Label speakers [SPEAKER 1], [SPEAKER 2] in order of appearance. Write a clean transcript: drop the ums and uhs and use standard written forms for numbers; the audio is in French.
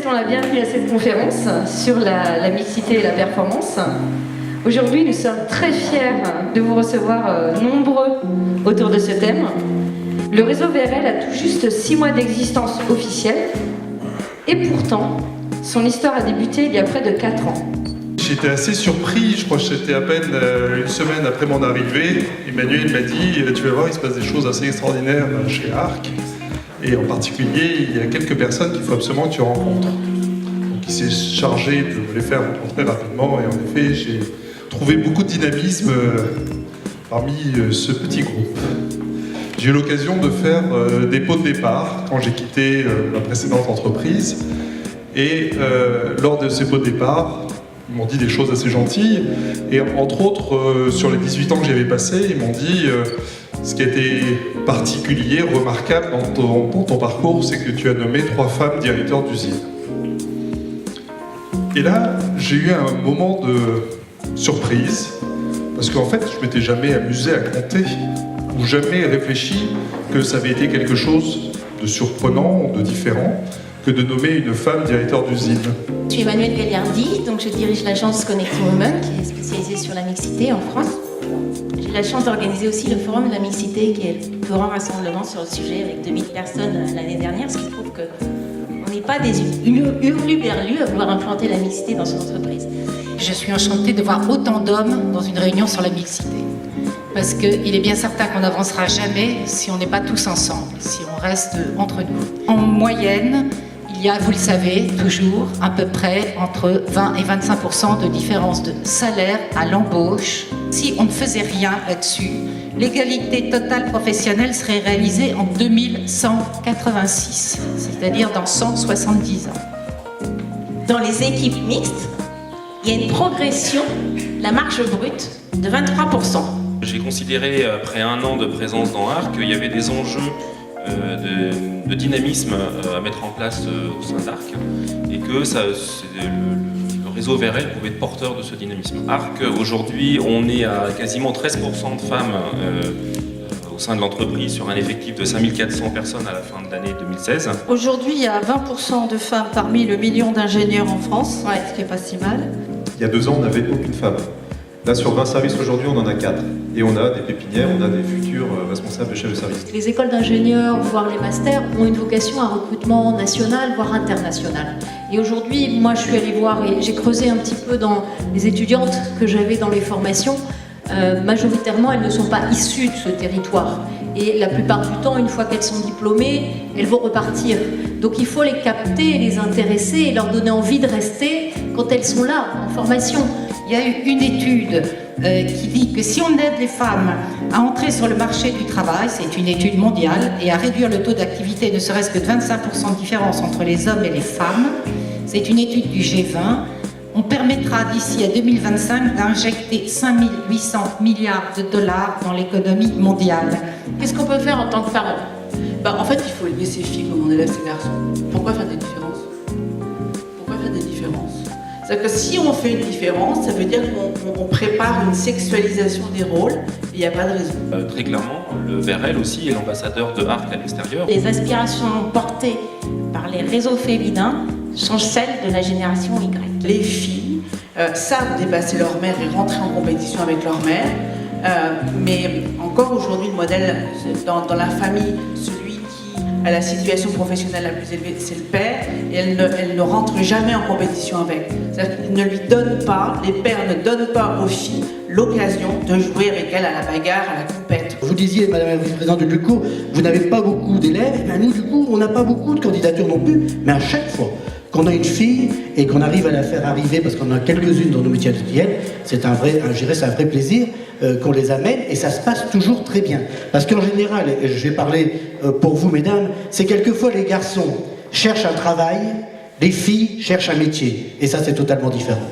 [SPEAKER 1] souhaitons la bienvenue à cette conférence sur la mixité et la performance. Aujourd'hui, nous sommes très fiers de vous recevoir nombreux autour de ce thème. Le réseau VRL a tout juste 6 mois d'existence officielle et pourtant, son histoire a débuté il y a près de 4 ans.
[SPEAKER 2] J'étais assez surpris, je crois que c'était à peine une semaine après mon arrivée. Emmanuel m'a dit « Tu vas voir, il se passe des choses assez extraordinaires chez ARC. Et en particulier, il y a quelques personnes qu'il faut absolument que tu rencontres. » Donc il s'est chargé de me les faire rencontrer rapidement et en effet, j'ai trouvé beaucoup de dynamisme parmi ce petit groupe. J'ai eu l'occasion de faire des pots de départ quand j'ai quitté ma précédente entreprise. Et lors de ces pots de départ, ils m'ont dit des choses assez gentilles. Et entre autres, sur les 18 ans que j'avais passés, ils m'ont dit ce qui a été particulier, remarquable dans ton parcours, c'est que tu as nommé 3 femmes directeurs d'usine. Et là, j'ai eu un moment de surprise, parce qu'en fait, je m'étais jamais amusé à compter, ou jamais réfléchi que ça avait été quelque chose de surprenant, de différent, que de nommer une femme directeur d'usine.
[SPEAKER 3] Je suis Emmanuelle Gagliardi, donc je dirige l'agence Connecting Women, qui est spécialisée sur la mixité en France. J'ai la chance d'organiser aussi le Forum de la mixité, qui est le plus grand rassemblement sur le sujet, avec 2000 personnes l'année dernière, ce qui prouve qu'on n'est pas des hurluberlus à vouloir implanter la mixité dans son entreprise.
[SPEAKER 4] Je suis enchantée de voir autant d'hommes dans une réunion sur la mixité. Parce qu'il est bien certain qu'on n'avancera jamais si on n'est pas tous ensemble, si on reste entre nous. En moyenne, il y a, vous le savez, toujours à peu près entre 20 et 25% de différence de salaire à l'embauche. Si on ne faisait rien là-dessus, l'égalité totale professionnelle serait réalisée en 2186, c'est-à-dire dans 170 ans.
[SPEAKER 3] Dans les équipes mixtes, il y a une progression de la marge brute de 23%.
[SPEAKER 5] J'ai considéré, après 1 an de présence dans ARC, qu'il y avait des enjeux de dynamisme à mettre en place au sein d'ARC et que le réseau VRL pouvait être porteur de ce dynamisme. ARC, aujourd'hui, on est à quasiment 13% de femmes au sein de l'entreprise sur un effectif de 5400 personnes à la fin de l'année 2016.
[SPEAKER 6] Aujourd'hui, il y a 20% de femmes parmi le million d'ingénieurs en France, ce qui n'est pas si mal.
[SPEAKER 7] Il y a 2 ans, on n'avait aucune femme. Là, sur 20 services aujourd'hui, on en a 4. Et on a des pépinières, on a des futurs responsables de chefs de service.
[SPEAKER 8] Les écoles d'ingénieurs, voire les masters, ont une vocation à recrutement national, voire international. Et aujourd'hui, moi, je suis allée voir et j'ai creusé un petit peu dans les étudiantes que j'avais dans les formations. Majoritairement, elles ne sont pas issues de ce territoire. Et la plupart du temps, une fois qu'elles sont diplômées, elles vont repartir. Donc il faut les capter, les intéresser et leur donner envie de rester quand elles sont là, en formation.
[SPEAKER 4] Il y a eu une étude qui dit que si on aide les femmes à entrer sur le marché du travail, c'est une étude mondiale, et à réduire le taux d'activité ne serait-ce que de 25% de différence entre les hommes et les femmes, c'est une étude du G20, on permettra d'ici à 2025 d'injecter 5 800 milliards de dollars dans l'économie mondiale.
[SPEAKER 3] Qu'est-ce qu'on peut faire en tant que parent ?
[SPEAKER 9] En fait, il faut élever ses filles comme on élève ses garçons. Pourquoi faire des différences ? Pourquoi faire des différences ? C'est-à-dire que si on fait une différence, ça veut dire qu'on prépare une sexualisation des rôles, et il n'y a pas de raison.
[SPEAKER 5] Très clairement, le VRL aussi est l'ambassadeur de ARC à l'extérieur.
[SPEAKER 3] Les aspirations portées par les réseaux féminins sont celles de la génération Y.
[SPEAKER 9] Les filles savent dépasser leur mère et rentrer en compétition avec leur mère, mais encore aujourd'hui, le modèle dans la famille, celui qui a la situation professionnelle la plus élevée, c'est le père, et elle ne rentre jamais en compétition avec. C'est-à-dire qu'ils ne lui donnent pas, les pères ne donnent pas aux filles l'occasion de jouer avec elle à la bagarre, à la compète.
[SPEAKER 10] Vous disiez, madame la vice-présidente du cours, vous n'avez pas beaucoup d'élèves, mais nous, du coup, on n'a pas beaucoup de candidatures non plus, mais à chaque fois qu'on a une fille et qu'on arrive à la faire arriver, parce qu'on en a quelques-unes dans nos métiers industriels, c'est un vrai plaisir qu'on les amène, et ça se passe toujours très bien. Parce qu'en général, et je vais parler pour vous, mesdames, c'est quelquefois les garçons cherchent un travail, les filles cherchent un métier, et ça, c'est totalement différent.